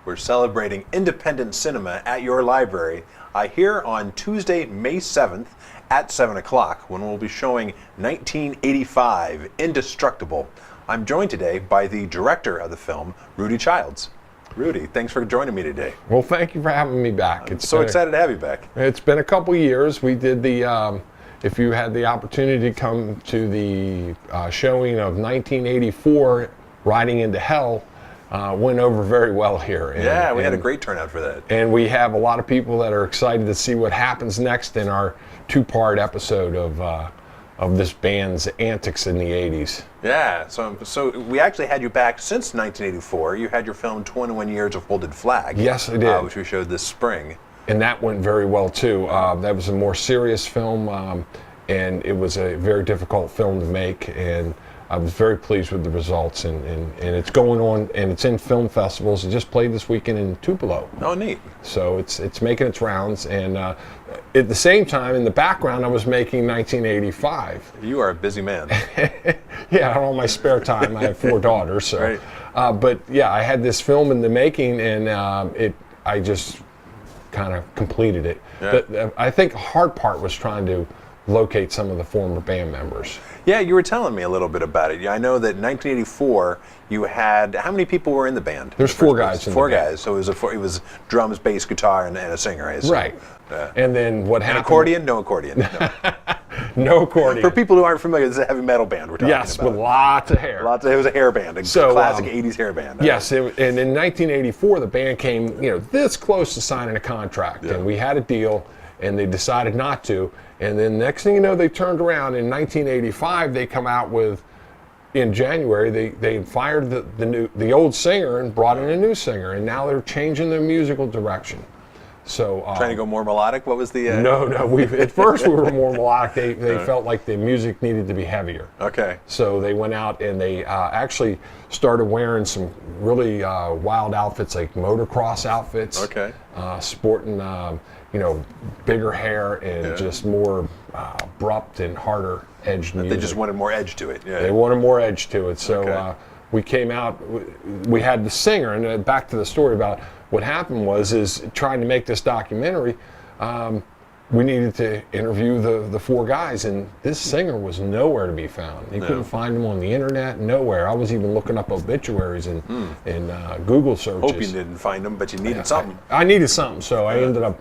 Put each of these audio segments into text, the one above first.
We're celebrating independent cinema at your library here on Tuesday, May 7th at 7 o'clock when we'll be showing 1985, Indestructible. I'm joined today by the director of the film, Rudy Childs. Rudy, thanks for joining me today. Well, thank you for having me back. I'm so excited to have you back. It's been a couple years. We did the, if you had the opportunity to come to the showing of 1984, Riding into Hell, went over very well here. And we had a great turnout for that. And we have a lot of people that are excited to see what happens next in our two-part episode of this band's antics in the 80s. Yeah, so we actually had you back since 1984. You had your film 21 Years of Folded Flag. Yes, I did. Which we showed this spring. And that went very well too. That was a more serious film, and it was a very difficult film to make, and I was very pleased with the results, and it's going on, and it's in film festivals. It just played this weekend in Tupelo. Oh, neat. So it's making its rounds, and at the same time, in the background, I was making 1985. You are a busy man. Yeah, on my spare time, I have 4 daughters, so. Right. But yeah, I had this film in the making, and I just kind of completed it. Yeah. I think the hard part was trying to locate some of the former band members. Yeah, you were telling me a little bit about it. I know that in 1984 you had, how many people were in the band? There's 4 guys in the band. 4 guys, so it was drums, bass, guitar, and a singer, I assume. Right. And then what happened? An accordion? No accordion. No. No accordion. For people who aren't familiar, this is a heavy metal band we're talking about. Yes, with lots of hair. It was a hair band, a classic 80s hair band. Yes, and in 1984 the band came, this close to signing a contract, and we had a deal, and they decided not to. And then next thing you know, they turned around. In 1985, they come out with, in January, they fired the old singer and brought in a new singer, and now they're changing their musical direction. So trying to go more melodic. What was the? No. At first we were more melodic. They felt like the music needed to be heavier. Okay. So they went out and they actually started wearing some really wild outfits, like motocross outfits. Okay. Sporting. Bigger hair and just more abrupt and harder edged music. They just wanted more edge to it. Yeah. They wanted more edge to it. So we came out, we had the singer, and back to the story about what happened is trying to make this documentary, we needed to interview the 4 guys, and this singer was nowhere to be found. You couldn't find him on the internet, nowhere. I was even looking up obituaries and Google searches. Hope you didn't find him, but you needed something. I needed something, so I ended up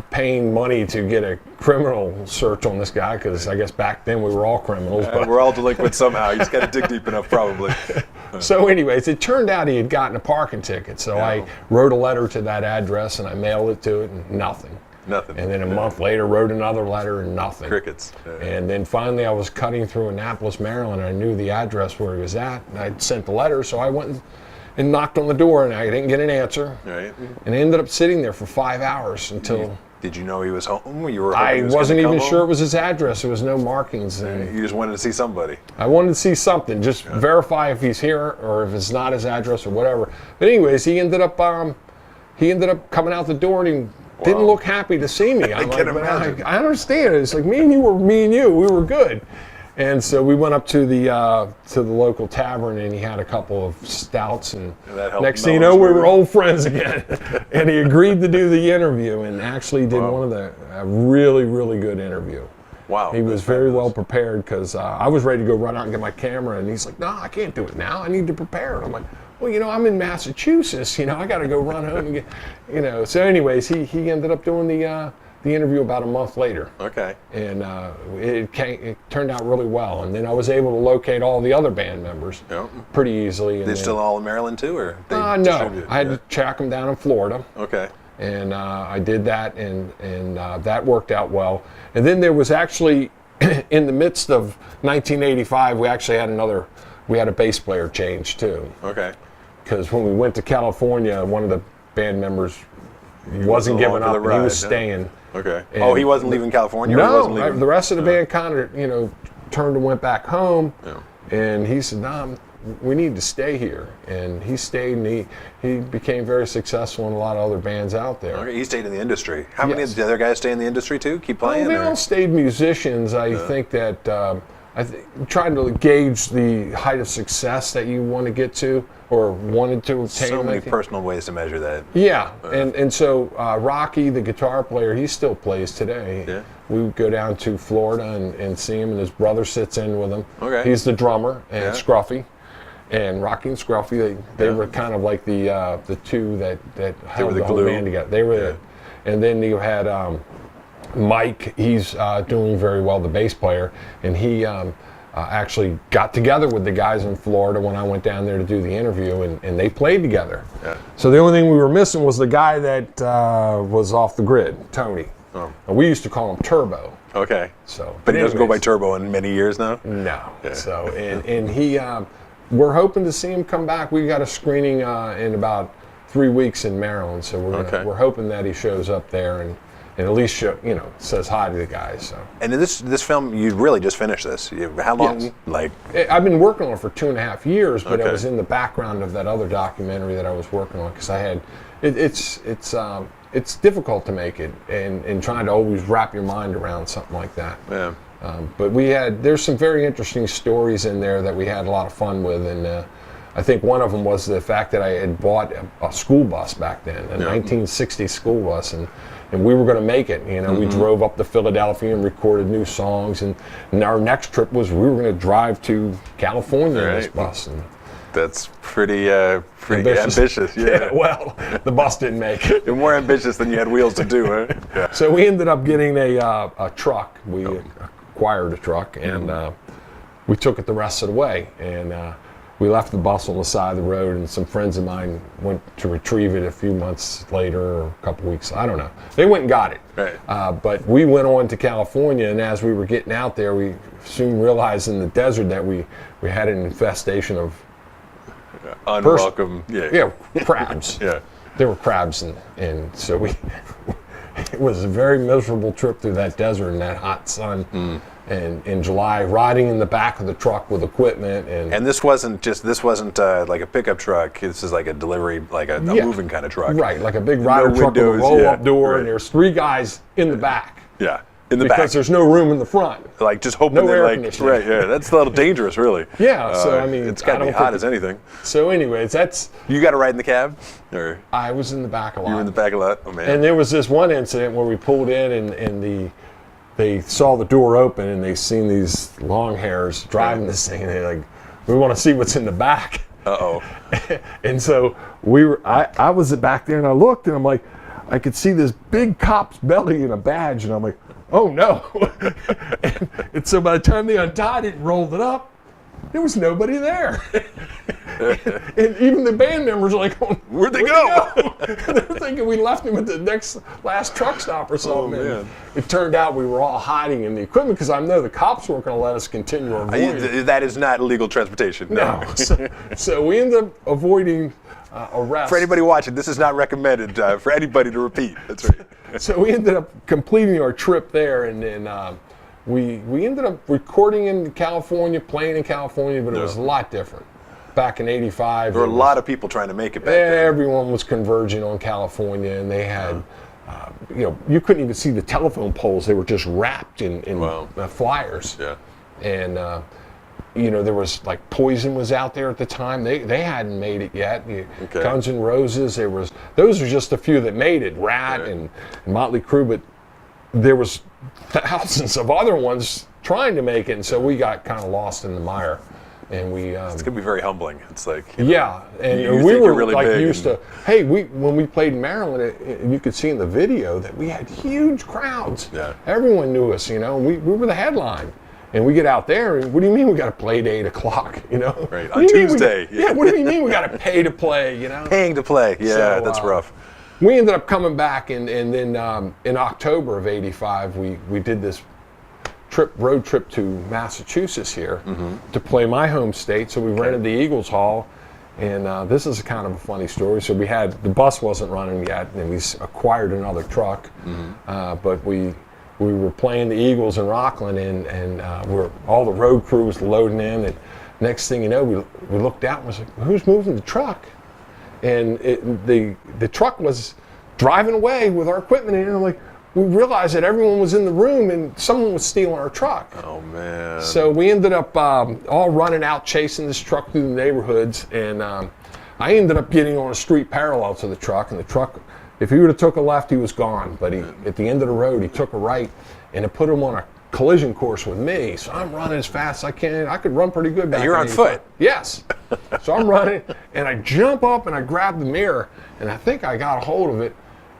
paying money to get a criminal search on this guy, because I guess back then we were all criminals. But we're all delinquent somehow. You just got to dig deep enough, probably. So anyways, it turned out he had gotten a parking ticket, so I wrote a letter to that address and I mailed it to it, and nothing. Nothing. And then a month later wrote another letter, and nothing. Crickets. And then finally I was cutting through Annapolis, Maryland, and I knew the address where he was at, and I'd sent the letter, so I went and knocked on the door, and I didn't get an answer. Right. And I ended up sitting there for 5 hours until... Did you know he was home? I wasn't even sure it was his address. There was no markings. You just wanted to see somebody. I wanted to see something, just verify if he's here or if it's not his address or whatever. But anyways, he ended up coming out the door, and he didn't look happy to see me. I'm like, I understand. It's like me and you, we were good. And so we went up to the local tavern, and he had a couple of stouts, and next thing you know, we were old friends again. And he agreed to do the interview, and actually did a really, really good interview. Wow. He was very well prepared, because I was ready to go run out and get my camera, and he's like, "No, I can't do it now. I need to prepare." And I'm like, "Well, I'm in Massachusetts. I got to go run home and get, So anyways, he ended up doing the interview about a month later. Okay. And it turned out really well. And then I was able to locate all the other band members pretty easily. They're still all in Maryland too, or? No, I had to track them down in Florida. Okay. And I did that, and that worked out well. And then there was actually, in the midst of 1985, we actually had a bass player change too. Okay. Because when we went to California, one of the band members wasn't giving up, and he was staying. Okay. And he wasn't leaving California? No, or he wasn't leaving? The rest of the band kind of, turned and went back home. Yeah. And he said, "No, we need to stay here." And he stayed, and he became very successful in a lot of other bands out there. Okay, he stayed in the industry. How many of the other guys stay in the industry too? Keep playing? They all stayed musicians. I think that trying to gauge the height of success that you want to get to or wanted to obtain. So many personal ways to measure that. Yeah, and so Rocky, the guitar player, he still plays today. Yeah. We would go down to Florida and see him, and his brother sits in with him. Okay. He's the drummer, and Yeah. Scruffy. And Rocky and Scruffy, they were kind of like the two that held the the whole glue. band together. They were, and then you had Mike. He's doing very well, the bass player, and he actually got together with the guys in Florida when I went down there to do the interview, and they played together. Yeah. So the only thing we were missing was the guy that was off the grid, Tony. Oh. And we used to call him Turbo. Okay. So, But he doesn't go by anyways. Turbo in many years now? No. Yeah. So and he, we're hoping to see him come back. We got a screening in about 3 weeks in Maryland, so we're hoping that he shows up there and at least says hi to the guys. So. And in this film, you really just finished this. How long? Yes. Like, I've been working on it for 2.5 years, but Okay. it was in the background of that other documentary that I was working on because I had it's difficult to make it and trying to always wrap your mind around something like that. yeah. But there's some very interesting stories in there that we had a lot of fun with, and I think one of them was the fact that I had bought a school bus back then, a 1960 school bus, and we were going to make it. We drove up to Philadelphia and recorded new songs, and our next trip was we were going to drive to California in this Right. bus. And That's pretty ambitious. Yeah. well, the bus didn't make it. You're more ambitious than you had wheels to do, huh? Yeah. So we ended up getting a truck. We acquired a truck, and we took it the rest of the way. And we left the bus on the side of the road, and some friends of mine went to retrieve it a few months later, or a couple weeks. I don't know. They went and got it. Right. But we went on to California, and as we were getting out there, we soon realized in the desert that we had an infestation of Unwelcome. Yeah. crabs. Yeah. There were crabs, and so it was a very miserable trip through that desert in that hot sun. And in July, riding in the back of the truck with equipment And this wasn't like a pickup truck. This is like a delivery, like a moving kind of truck. right, like a big rider truck with a windows, roll-up yeah, door, right. and there's 3 guys in the back Yeah. In the because back. there's no room in the front. Like just hoping no that air like conditioning. right, yeah. That's a little dangerous, really. Yeah, so I mean, it's got to I be don't hot think as anything. So, anyways, You got to ride in the cab, or I was in the back a lot. you were in the back a lot. Oh man. And there was this one incident where we pulled in and they saw the door open and they seen these long hairs driving this thing, and they're like, we want to see what's in the back. Uh-oh. And so I was back there and I looked and I'm like, I could see this big cop's belly and a badge, and I'm like, oh no. and so by the time they untied it and rolled it up, there was nobody there. And even the band members are like, Where'd they go? They're thinking we left him at the last truck stop or something. Oh, And man. it turned out we were all hiding in the equipment because I know the cops weren't going to let us continue avoiding. That is not illegal transportation. No. So we ended up avoiding arrest. For anybody watching, this is not recommended for anybody to repeat. That's right. So we ended up completing our trip there, and then we ended up recording in California, playing in California, but it was a lot different. Back in '85, There were a lot of people trying to make it back then. everyone was converging on California, and they had, you couldn't even see the telephone poles. They were just wrapped in Wow. flyers. Yeah. And there was like Poison was out there at the time. They hadn't made it yet. Okay. Guns N' Roses. Those are just a few that made it. Rat Right. and Motley Crue, but there was thousands of other ones trying to make it, and so we got kind of lost in the mire. And we It's gonna be very humbling. It's like yeah, and you we think were you're really like big used and- to. Hey, when we played in Maryland, you could see in the video that we had huge crowds. Yeah. Everyone knew us. We were the headline, and we get out there, and what do you mean we got to play at 8 o'clock? Right, What on do you mean we Tuesday, got- yeah. What do you mean we got to pay to play? paying to play. Yeah, So, that's rough. We ended up coming back, and then in October of '85, we did this road trip to Massachusetts here to play my home state. So we rented the Eagles Hall, and this is kind of a funny story. So the bus wasn't running yet, and we acquired another truck, but we were playing the Eagles in Rockland, and all the road crew was loading in, and next thing you know, we looked out and was like, who's moving the truck? And the truck was driving away with our equipment in it. And I'm like, we realized that everyone was in the room and someone was stealing our truck. Oh, man. So we ended up all running out, chasing this truck through the neighborhoods, and I ended up getting on a street parallel to the truck, and the truck, if he would have took a left, he was gone. But at the end of the road, he took a right, and it put him on a collision course with me. So I'm running as fast as I can. I could run pretty good back You're in on 85. foot. Yes. So I'm running, and I jump up, and I grab the mirror, and I think I got a hold of it,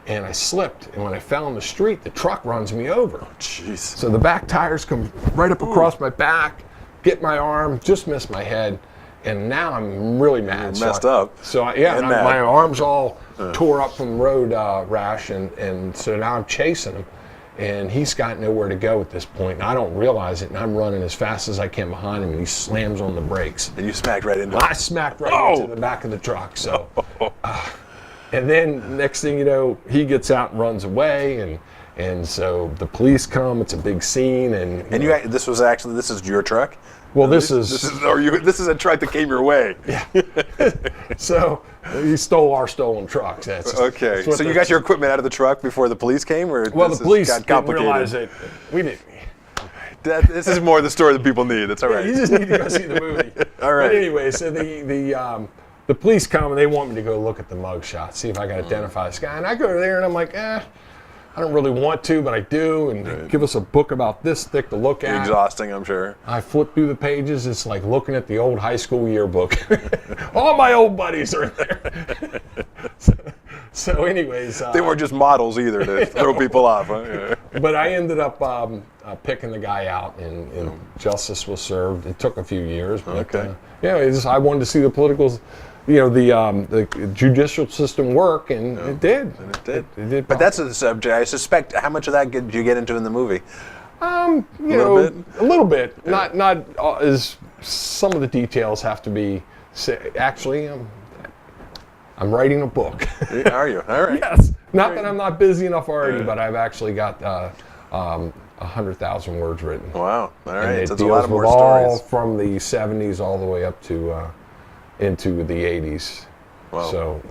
and I slipped. And when I fell in the street, the truck runs me over. Jeez. So the back tires come right up across my back, get my arm, just missed my head, and now I'm really mad. You're messed up. So And mad. my arm's all tore up from road rash, and so now I'm chasing him, and he's got nowhere to go at this point, and I don't realize it, and I'm running as fast as I can behind him, and he slams on the brakes. And you smacked right into it. I smacked right into the back of the truck. So, and then next thing you know, he gets out and runs away, and so the police come. It's a big scene, and This is your truck? well, This is a truck that came your way. so he stole our stolen trucks. Okay. That's what So you got your equipment out of the truck before the police came, or well, this the police got didn't complicated? realize it. We didn't. This is more the story that people need. That's all right. You just need to go see the movie. All right. But anyway, so the police come and they want me to go look at the mug shot, see if I can identify this guy. And I go there and I'm like, I don't really want to, but I do. And they give us a book about this thick to look at. Exhausting, I'm sure. I flip through the pages. It's like looking at the old high school yearbook. All my old buddies are in there. So anyways. They weren't just models either to throw people off. Huh? Yeah. But I ended up picking the guy out, and justice was served. It took a few years. But, Okay. I wanted to see the political, the judicial system work, and it did. And it did. It did. But that's a subject. I suspect. How much of that did you get into in the movie? a little bit. Yeah. Not as some of the details have to be. Actually, I'm writing a book. Are you? All right. Yes. Not that I'm not busy enough already, but I've actually got 100,000 words written. Wow. All right. And it So it's deals a lot of more with all stories. from the 70s all the way up to into the 80s. Wow. So,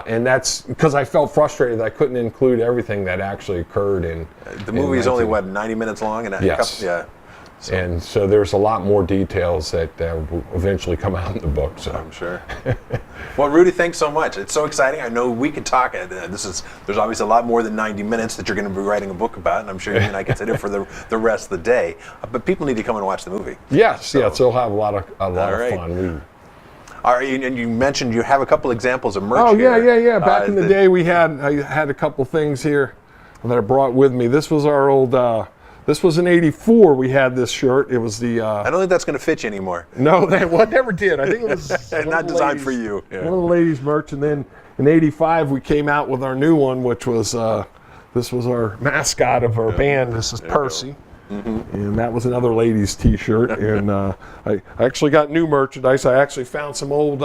and that's because I felt frustrated that I couldn't include everything that actually occurred in. The movie is only 19 90 minutes long, and Yes. yeah. And so there's a lot more details that will eventually come out in the book. So I'm sure. Well, Rudy, thanks so much. It's so exciting. I know we could talk. There's obviously a lot more than 90 minutes that you're going to be writing a book about, and I'm sure you and I could sit here for the rest of the day. But people need to come and watch the movie. yes, so it'll have a lot of right. fun. All right, and you mentioned you have a couple examples of merch. Oh here. yeah. Back in the day, I had a couple things here that I brought with me. This was our old. This was in '84. We had this shirt. It was the. I don't think that's going to fit you anymore. No, that never did. I think it was Not designed for you. Yeah. One of the ladies' merch, and then in '85 we came out with our new one, which was this was our mascot of our band. This is Percy. And that was another ladies' T-shirt. And I actually got new merchandise. I actually found some old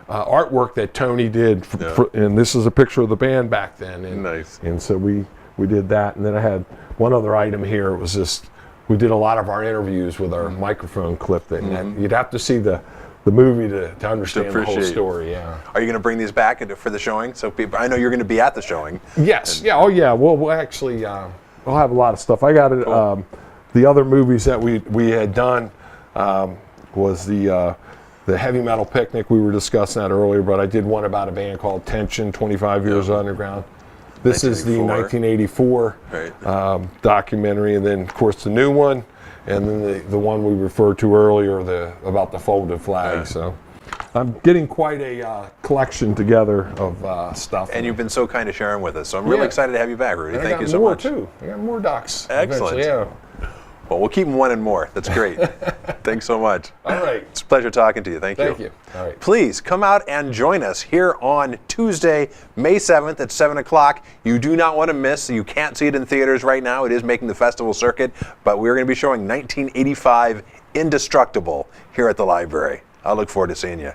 artwork that Tony did, and this is a picture of the band back then. And, Nice. And so we did that. And then I had one other item here. It was just we did a lot of our interviews with our microphone clip. That you'd have to see the movie to understand the whole appreciate. story. Yeah. Are you going to bring these back for the showing? So people, I know you're going to be at the showing. Yes. Yeah. Oh, yeah. We'll actually we'll have a lot of stuff. I got it. The other movies that we had done was the Heavy Metal Picnic. We were discussing that earlier, but I did one about a band called Tension, 25 Years Underground. This is the 1984 documentary, and then of course the new one, and then the one we referred to earlier, about the folded flag. So I'm getting quite a collection together of stuff. And you've been so kind of sharing with us. So I'm really excited to have you back, Rudy. And Thank you so more much. Too. I got more docs. Excellent. eventually, Yeah. Well, we'll keep them one and more. That's great. Thanks so much. All right. It's a pleasure talking to you. Thank you. Thank you. All right. Please come out and join us here on Tuesday, May 7th at 7 o'clock. You do not want to miss. You can't see it in theaters right now. It is making the festival circuit, but we're going to be showing 1985 Indestructible here at the library. I look forward to seeing you.